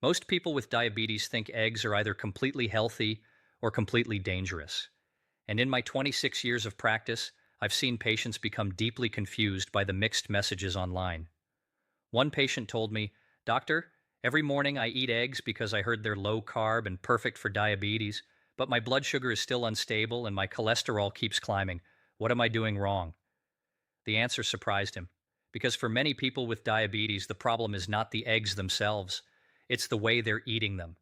Most people with diabetes think eggs are either completely healthy or completely dangerous. And in my 26 years of practice, I've seen patients become deeply confused by the mixed messages online. One patient told me, "Doctor, every morning I eat eggs because I heard they're low carb and perfect for diabetes, but my blood sugar is still unstable and my cholesterol keeps climbing. What am I doing wrong?" The answer surprised him, because for many people with diabetes, the problem is not the eggs themselves, it's the way they're eating them.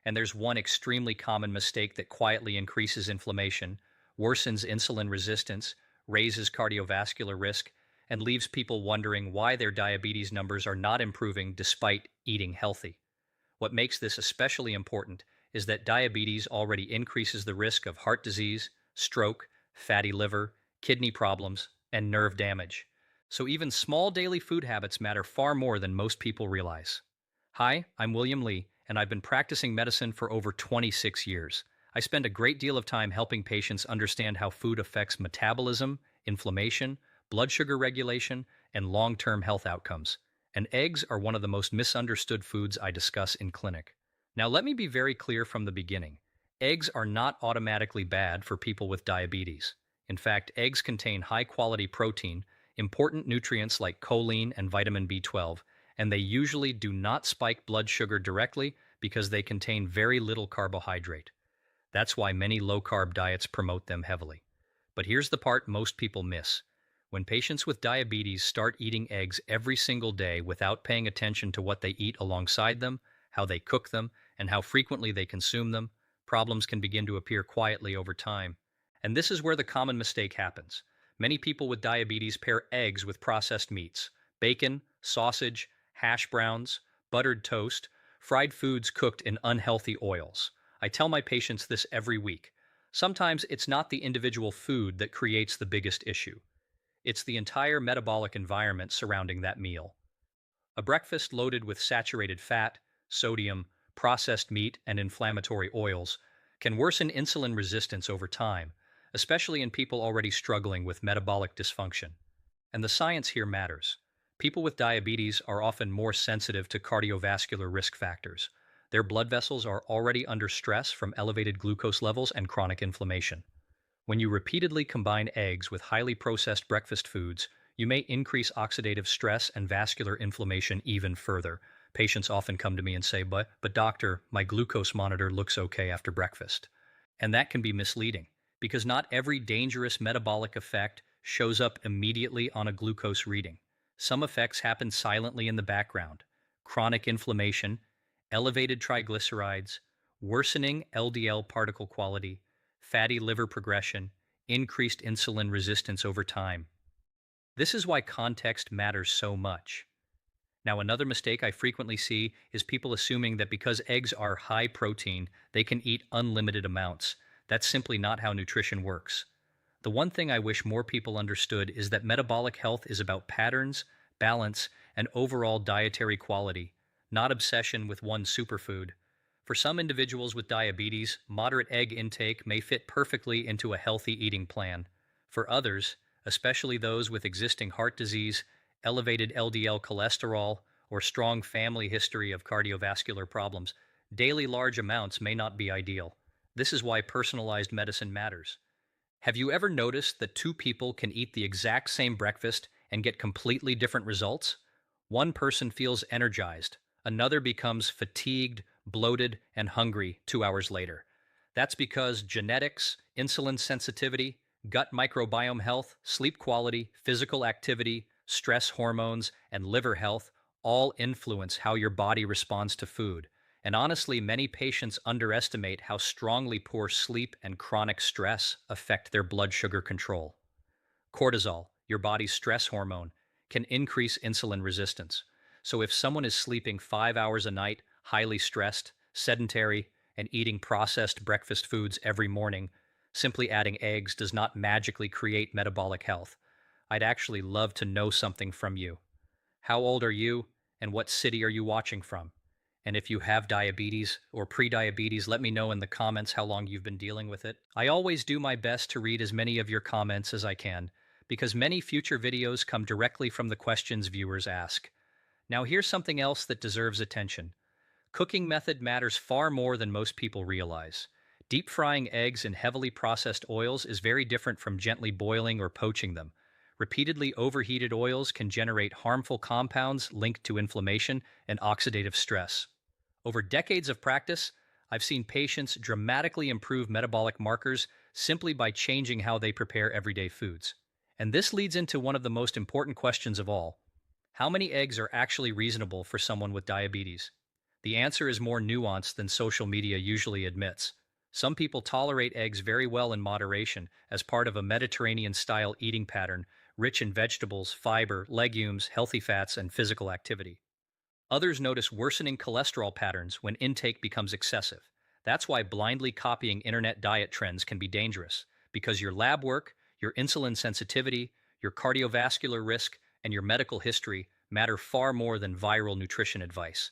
And there's one extremely common mistake that quietly increases inflammation, worsens insulin resistance, raises cardiovascular risk, and leaves people wondering why their diabetes numbers are not improving despite eating healthy. What makes this especially important is that diabetes already increases the risk of heart disease, stroke, fatty liver, kidney problems, and nerve damage. So even small daily food habits matter far more than most people realize. Hi, I'm William Lee, and I've been practicing medicine for over 26 years. I spend a great deal of time helping patients understand how food affects metabolism, inflammation, blood sugar regulation, and long-term health outcomes. And eggs are one of the most misunderstood foods I discuss in clinic. Now, let me be very clear from the beginning. Eggs are not automatically bad for people with diabetes. In fact, eggs contain high-quality protein, important nutrients like choline and vitamin B12, and they usually do not spike blood sugar directly because they contain very little carbohydrate. That's why many low-carb diets promote them heavily. But here's the part most people miss. When patients with diabetes start eating eggs every single day without paying attention to what they eat alongside them, how they cook them, and how frequently they consume them, problems can begin to appear quietly over time. And this is where the common mistake happens. Many people with diabetes pair eggs with processed meats, bacon, sausage, hash browns, buttered toast, fried foods cooked in unhealthy oils. I tell my patients this every week. Sometimes it's not the individual food that creates the biggest issue. It's the entire metabolic environment surrounding that meal. A breakfast loaded with saturated fat, sodium, processed meat, and inflammatory oils can worsen insulin resistance over time, especially in people already struggling with metabolic dysfunction. And the science here matters. People with diabetes are often more sensitive to cardiovascular risk factors. Their blood vessels are already under stress from elevated glucose levels and chronic inflammation. When you repeatedly combine eggs with highly processed breakfast foods, you may increase oxidative stress and vascular inflammation even further. Patients often come to me and say, but doctor, my glucose monitor looks okay after breakfast. And that can be misleading, because not every dangerous metabolic effect shows up immediately on a glucose reading. Some effects happen silently in the background. Chronic inflammation, elevated triglycerides, worsening LDL particle quality, fatty liver progression, increased insulin resistance over time. This is why context matters so much. Now, another mistake I frequently see is people assuming that because eggs are high protein, they can eat unlimited amounts. That's simply not how nutrition works. The one thing I wish more people understood is that metabolic health is about patterns, balance, and overall dietary quality, not obsession with one superfood. For some individuals with diabetes, moderate egg intake may fit perfectly into a healthy eating plan. For others, especially those with existing heart disease, elevated LDL cholesterol, or strong family history of cardiovascular problems, daily large amounts may not be ideal. This is why personalized medicine matters. Have you ever noticed that two people can eat the exact same breakfast and get completely different results? One person feels energized, another becomes fatigued, bloated, and hungry 2 hours later. That's because genetics, insulin sensitivity, gut microbiome health, sleep quality, physical activity, stress hormones, and liver health all influence how your body responds to food. And honestly, many patients underestimate how strongly poor sleep and chronic stress affect their blood sugar control. Cortisol, your body's stress hormone, can increase insulin resistance. So if someone is sleeping 5 hours a night, highly stressed, sedentary, and eating processed breakfast foods every morning, simply adding eggs does not magically create metabolic health. I'd actually love to know something from you. How old are you, and what city are you watching from? And if you have diabetes or prediabetes, let me know in the comments how long you've been dealing with it. I always do my best to read as many of your comments as I can, because many future videos come directly from the questions viewers ask. Now here's something else that deserves attention. Cooking method matters far more than most people realize. Deep frying eggs in heavily processed oils is very different from gently boiling or poaching them. Repeatedly overheated oils can generate harmful compounds linked to inflammation and oxidative stress. Over decades of practice, I've seen patients dramatically improve metabolic markers simply by changing how they prepare everyday foods. And this leads into one of the most important questions of all. How many eggs are actually reasonable for someone with diabetes? The answer is more nuanced than social media usually admits. Some people tolerate eggs very well in moderation as part of a Mediterranean-style eating pattern, rich in vegetables, fiber, legumes, healthy fats, and physical activity. Others notice worsening cholesterol patterns when intake becomes excessive. That's why blindly copying internet diet trends can be dangerous, because your lab work, your insulin sensitivity, your cardiovascular risk, and your medical history matter far more than viral nutrition advice.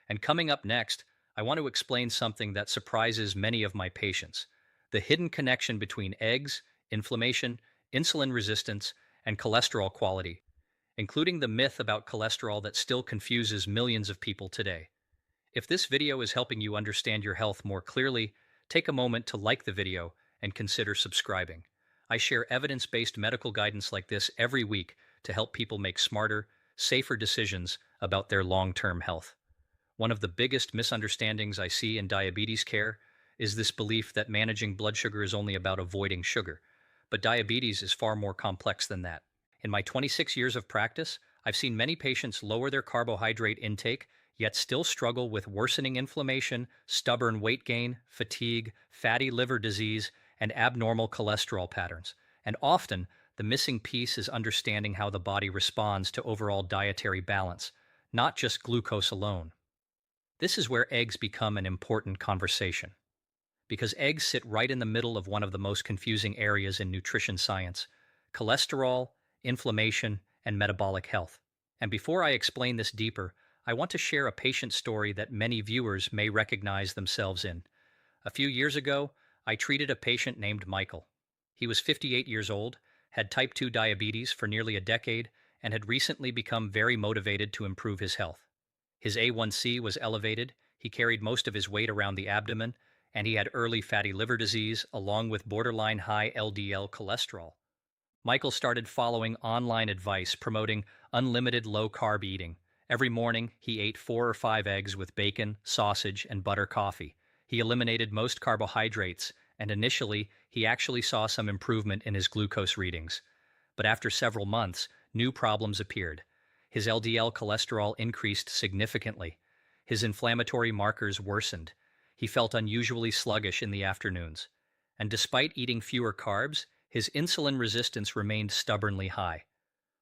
And coming up next, I want to explain something that surprises many of my patients: the hidden connection between eggs, inflammation, insulin resistance, and cholesterol quality, including the myth about cholesterol that still confuses millions of people today. If this video is helping you understand your health more clearly, take a moment to like the video and consider subscribing. I share evidence-based medical guidance like this every week to help people make smarter, safer decisions about their long-term health. One of the biggest misunderstandings I see in diabetes care is this belief that managing blood sugar is only about avoiding sugar. But diabetes is far more complex than that. In my 26 years of practice, I've seen many patients lower their carbohydrate intake, yet still struggle with worsening inflammation, stubborn weight gain, fatigue, fatty liver disease, and abnormal cholesterol patterns. And often, the missing piece is understanding how the body responds to overall dietary balance, not just glucose alone. This is where eggs become an important conversation, because eggs sit right in the middle of one of the most confusing areas in nutrition science: cholesterol, inflammation, and metabolic health. And before I explain this deeper, I want to share a patient story that many viewers may recognize themselves in. A few years ago, I treated a patient named Michael. He was 58 years old, had type 2 diabetes for nearly a decade, and had recently become very motivated to improve his health. His A1C was elevated, he carried most of his weight around the abdomen, and he had early fatty liver disease along with borderline high LDL cholesterol. Michael started following online advice promoting unlimited low-carb eating. Every morning, he ate 4 or 5 eggs with bacon, sausage, and butter coffee. He eliminated most carbohydrates, and initially, he actually saw some improvement in his glucose readings. But after several months, new problems appeared. His LDL cholesterol increased significantly. His inflammatory markers worsened. He felt unusually sluggish in the afternoons. And despite eating fewer carbs, his insulin resistance remained stubbornly high.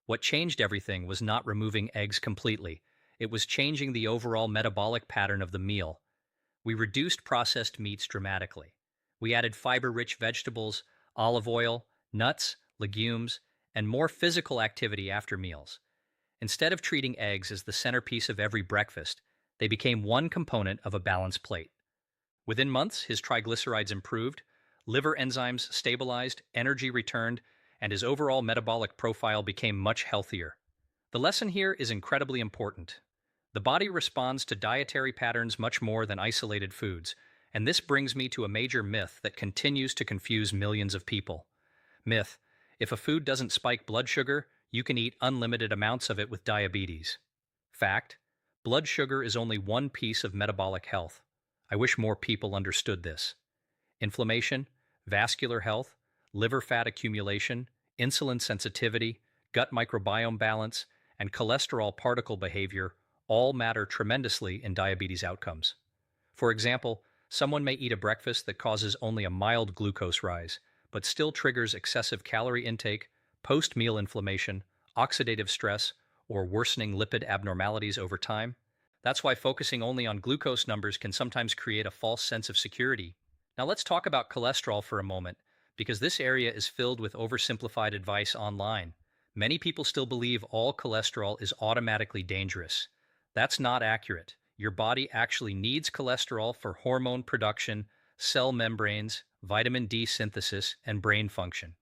What changed everything was not removing eggs completely. It was changing the overall metabolic pattern of the meal. We reduced processed meats dramatically. We added fiber-rich vegetables, olive oil, nuts, legumes, and more physical activity after meals. Instead of treating eggs as the centerpiece of every breakfast, they became one component of a balanced plate. Within months, his triglycerides improved, liver enzymes stabilized, energy returned, and his overall metabolic profile became much healthier. The lesson here is incredibly important. The body responds to dietary patterns much more than isolated foods, and this brings me to a major myth that continues to confuse millions of people. Myth: if a food doesn't spike blood sugar, you can eat unlimited amounts of it with diabetes. Fact: blood sugar is only one piece of metabolic health. I wish more people understood this. Inflammation, vascular health, liver fat accumulation, insulin sensitivity, gut microbiome balance, and cholesterol particle behavior all matter tremendously in diabetes outcomes. For example, someone may eat a breakfast that causes only a mild glucose rise, but still triggers excessive calorie intake, post-meal inflammation, oxidative stress, or worsening lipid abnormalities over time. That's why focusing only on glucose numbers can sometimes create a false sense of security. Now let's talk about cholesterol for a moment, because this area is filled with oversimplified advice online. Many people still believe all cholesterol is automatically dangerous. That's not accurate. Your body actually needs cholesterol for hormone production, cell membranes, vitamin D synthesis, and brain function.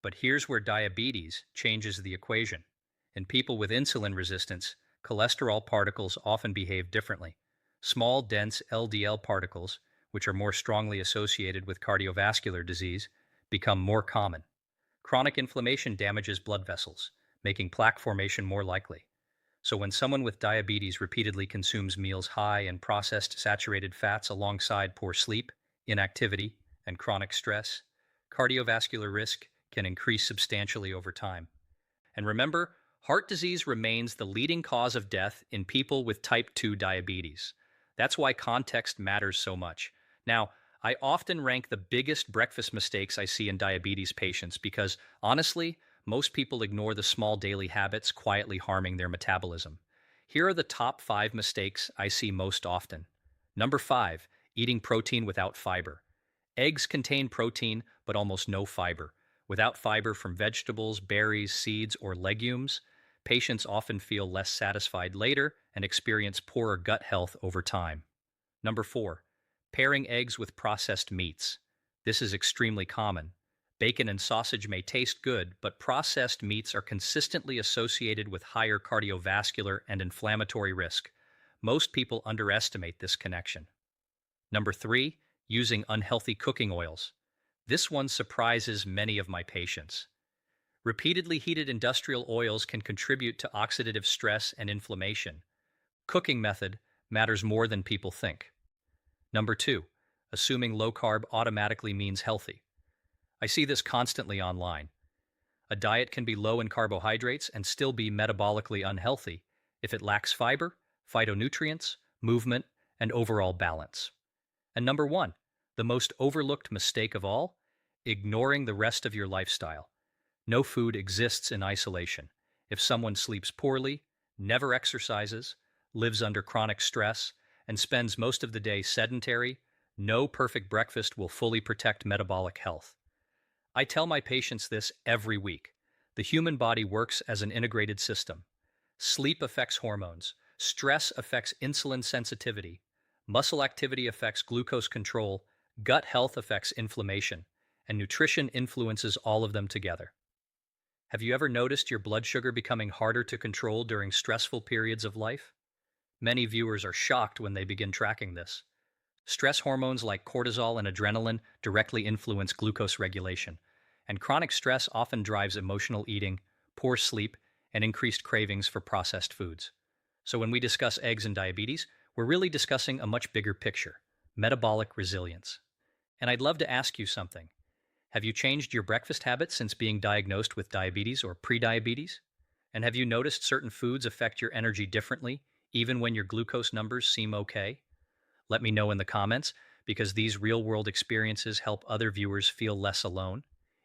But here's where diabetes changes the equation. In people with insulin resistance, cholesterol particles often behave differently. Small, dense LDL particles, which are more strongly associated with cardiovascular disease, become more common. Chronic inflammation damages blood vessels, making plaque formation more likely. So, when someone with diabetes repeatedly consumes meals high in processed saturated fats alongside poor sleep, inactivity, and chronic stress, cardiovascular risk can increase substantially over time. And remember, heart disease remains the leading cause of death in people with type 2 diabetes. That's why context matters so much. Now, I often rank the biggest breakfast mistakes I see in diabetes patients because, honestly, most people ignore the small daily habits quietly harming their metabolism. Here are the top 5 mistakes I see most often. Number 5, eating protein without fiber. Eggs contain protein, but almost no fiber. Without fiber from vegetables, berries, seeds, or legumes, patients often feel less satisfied later and experience poorer gut health over time. Number 4, pairing eggs with processed meats. This is extremely common. Bacon and sausage may taste good, but processed meats are consistently associated with higher cardiovascular and inflammatory risk. Most people underestimate this connection. Number 3, using unhealthy cooking oils. This one surprises many of my patients. Repeatedly heated industrial oils can contribute to oxidative stress and inflammation. Cooking method matters more than people think. Number 2, assuming low carb automatically means healthy. I see this constantly online. A diet can be low in carbohydrates and still be metabolically unhealthy if it lacks fiber, phytonutrients, movement, and overall balance. And number 1, the most overlooked mistake of all, ignoring the rest of your lifestyle. No food exists in isolation. If someone sleeps poorly, never exercises, lives under chronic stress, and spends most of the day sedentary, no perfect breakfast will fully protect metabolic health. I tell my patients this every week. The human body works as an integrated system. Sleep affects hormones, stress affects insulin sensitivity, muscle activity affects glucose control, gut health affects inflammation, and nutrition influences all of them together. Have you ever noticed your blood sugar becoming harder to control during stressful periods of life? Many viewers are shocked when they begin tracking this. Stress hormones like cortisol and adrenaline directly influence glucose regulation, and chronic stress often drives emotional eating, poor sleep, and increased cravings for processed foods. So when we discuss eggs and diabetes, we're really discussing a much bigger picture, metabolic resilience. And I'd love to ask you something. Have you changed your breakfast habits since being diagnosed with diabetes or prediabetes? And have you noticed certain foods affect your energy differently, even when your glucose numbers seem okay? Let me know in the comments because these real world experiences help other viewers feel less alone.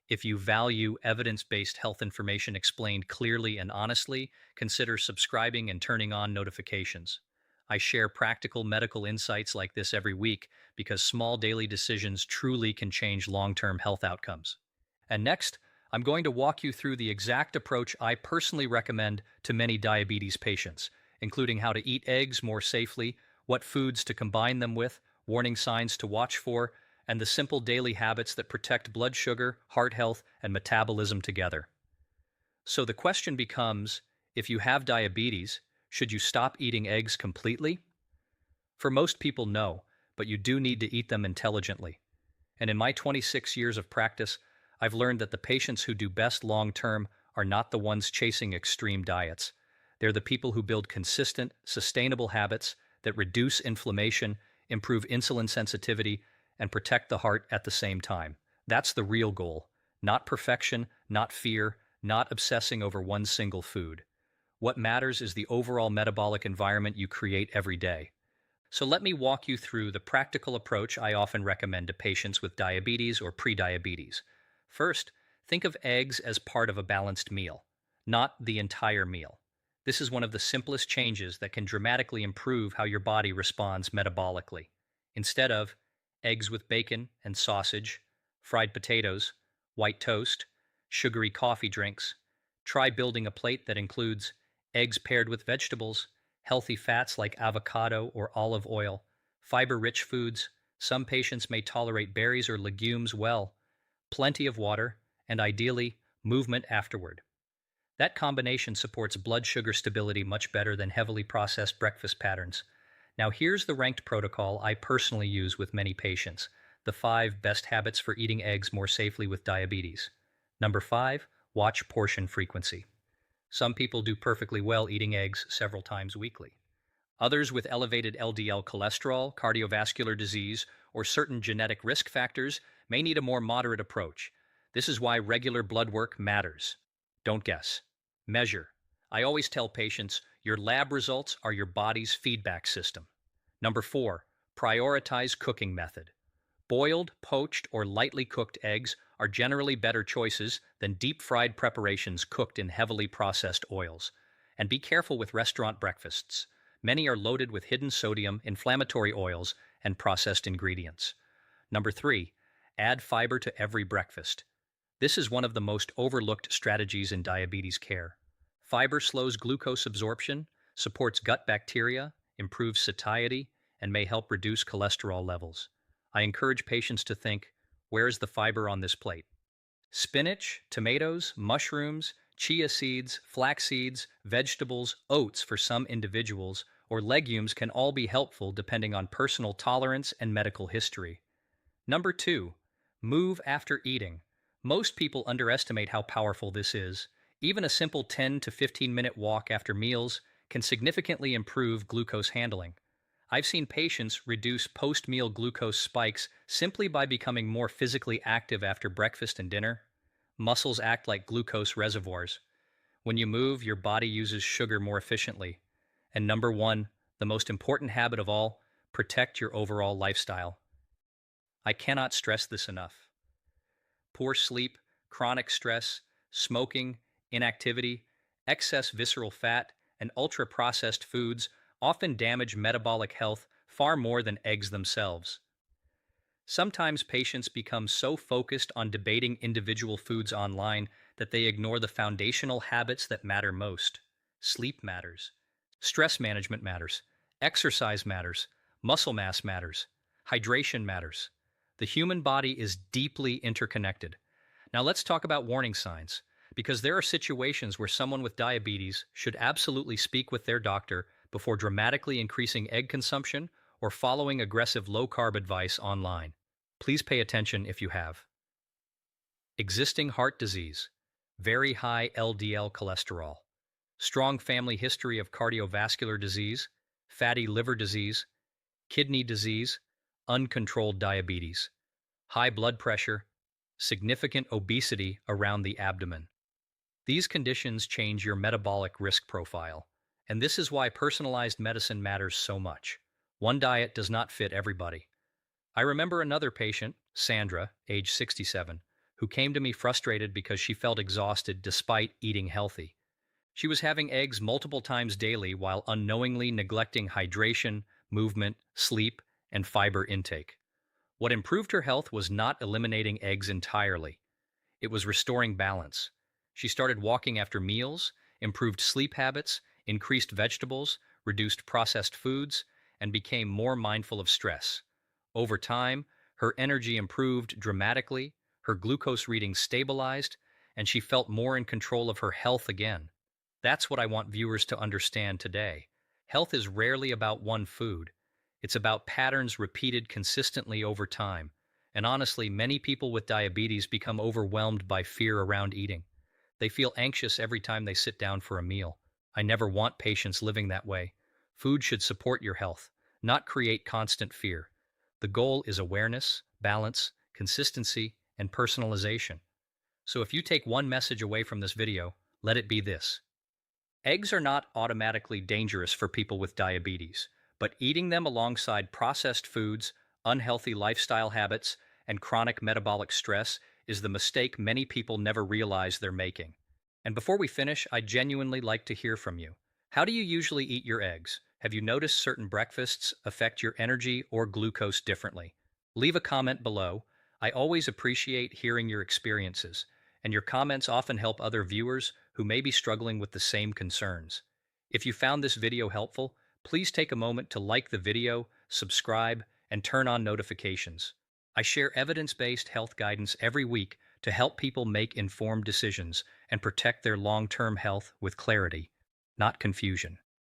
If you value evidence based health information explained clearly and honestly, consider subscribing and turning on notifications. I share practical medical insights like this every week because small daily decisions truly can change long term health outcomes. And next, I'm going to walk you through the exact approach I personally recommend to many diabetes patients, including how to eat eggs more safely, what foods to combine them with, warning signs to watch for, and the simple daily habits that protect blood sugar, heart health, and metabolism together. So the question becomes, if you have diabetes, should you stop eating eggs completely? For most people, no, but you do need to eat them intelligently. And in my 26 years of practice, I've learned that the patients who do best long term are not the ones chasing extreme diets. They're the people who build consistent, sustainable habits that reduce inflammation, improve insulin sensitivity, and protect the heart at the same time. That's the real goal. Not perfection, not fear, not obsessing over one single food. What matters is the overall metabolic environment you create every day. So let me walk you through the practical approach I often recommend to patients with diabetes or prediabetes. First, think of eggs as part of a balanced meal, not the entire meal. This is one of the simplest changes that can dramatically improve how your body responds metabolically. Instead of eggs with bacon and sausage, fried potatoes, white toast, sugary coffee drinks, try building a plate that includes eggs paired with vegetables, healthy fats like avocado or olive oil, fiber-rich foods. Some patients may tolerate berries or legumes well, plenty of water, and ideally, movement afterward. That combination supports blood sugar stability much better than heavily processed breakfast patterns. Now, here's the ranked protocol I personally use with many patients: the 5 best habits for eating eggs more safely with diabetes. Number 5, watch portion frequency. Some people do perfectly well eating eggs several times weekly. Others with elevated LDL cholesterol, cardiovascular disease, or certain genetic risk factors may need a more moderate approach. This is why regular blood work matters. Don't guess. Measure. I always tell patients your lab results are your body's feedback system. Number 4, prioritize cooking method. Boiled, poached, or lightly cooked eggs are generally better choices than deep-fried preparations cooked in heavily processed oils. And be careful with restaurant breakfasts. Many are loaded with hidden sodium, inflammatory oils, and processed ingredients. Number 3, add fiber to every breakfast. This is one of the most overlooked strategies in diabetes care. Fiber slows glucose absorption, supports gut bacteria, improves satiety, and may help reduce cholesterol levels. I encourage patients to think, where's the fiber on this plate? Spinach, tomatoes, mushrooms, chia seeds, flax seeds, vegetables, oats for some individuals, or legumes can all be helpful depending on personal tolerance and medical history. Number 2, move after eating. Most people underestimate how powerful this is. Even a simple 10 to 15-minute walk after meals can significantly improve glucose handling. I've seen patients reduce post-meal glucose spikes simply by becoming more physically active after breakfast and dinner. Muscles act like glucose reservoirs. When you move, your body uses sugar more efficiently. And number 1, the most important habit of all, protect your overall lifestyle. I cannot stress this enough. Poor sleep, chronic stress, smoking, inactivity, excess visceral fat, and ultra-processed foods often damage metabolic health far more than eggs themselves. Sometimes patients become so focused on debating individual foods online that they ignore the foundational habits that matter most. Sleep matters. Stress management matters. Exercise matters. Muscle mass matters. Hydration matters. The human body is deeply interconnected. Now let's talk about warning signs, because there are situations where someone with diabetes should absolutely speak with their doctor before dramatically increasing egg consumption or following aggressive low-carb advice online. Please pay attention if you have existing heart disease, very high LDL cholesterol, strong family history of cardiovascular disease, fatty liver disease, kidney disease, uncontrolled diabetes, high blood pressure, significant obesity around the abdomen. These conditions change your metabolic risk profile, and this is why personalized medicine matters so much. One diet does not fit everybody. I remember another patient, Sandra, age 67, who came to me frustrated because she felt exhausted despite eating healthy. She was having eggs multiple times daily while unknowingly neglecting hydration, movement, sleep, and fiber intake. What improved her health was not eliminating eggs entirely. It was restoring balance. She started walking after meals, improved sleep habits, increased vegetables, reduced processed foods, and became more mindful of stress. Over time, her energy improved dramatically, her glucose readings stabilized, and she felt more in control of her health again. That's what I want viewers to understand today. Health is rarely about one food. It's about patterns repeated consistently over time. And honestly, many people with diabetes become overwhelmed by fear around eating. They feel anxious every time they sit down for a meal. I never want patients living that way. Food should support your health, not create constant fear. The goal is awareness, balance, consistency, and personalization. So if you take one message away from this video, let it be this: eggs are not automatically dangerous for people with diabetes, but eating them alongside processed foods, unhealthy lifestyle habits, and chronic metabolic stress is the mistake many people never realize they're making. And before we finish, I'd genuinely like to hear from you. How do you usually eat your eggs? Have you noticed certain breakfasts affect your energy or glucose differently? Leave a comment below. I always appreciate hearing your experiences, and your comments often help other viewers who may be struggling with the same concerns. If you found this video helpful, please take a moment to like the video, subscribe, and turn on notifications. I share evidence-based health guidance every week to help people make informed decisions and protect their long-term health with clarity, not confusion.